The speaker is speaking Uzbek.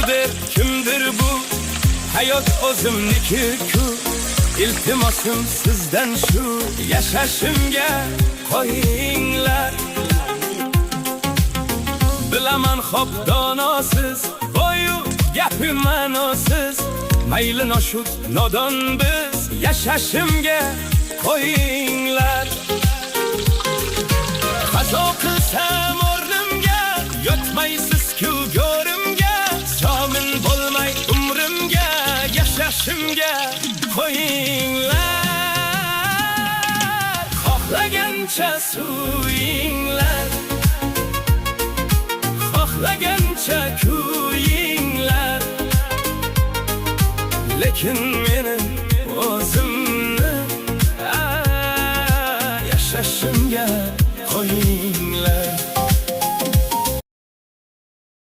der kimdir bu? Hayot o'zimniki ku. İltimosim sizdan shu, yashashimga qo'yinglar. Bilaman xo'p donosiz, boyu gapi ma'nosiz. Mayli noshud nodon biz, yashashimga qo'yinglar. Qazo qilsam o'rnimga, yotmaysiz-ku go'rimga. Somin bo'lmay umrimga, yashashimga qo'yinglar. Xohlagancha suyinglar, xohlagancha kuyinglar. Lekin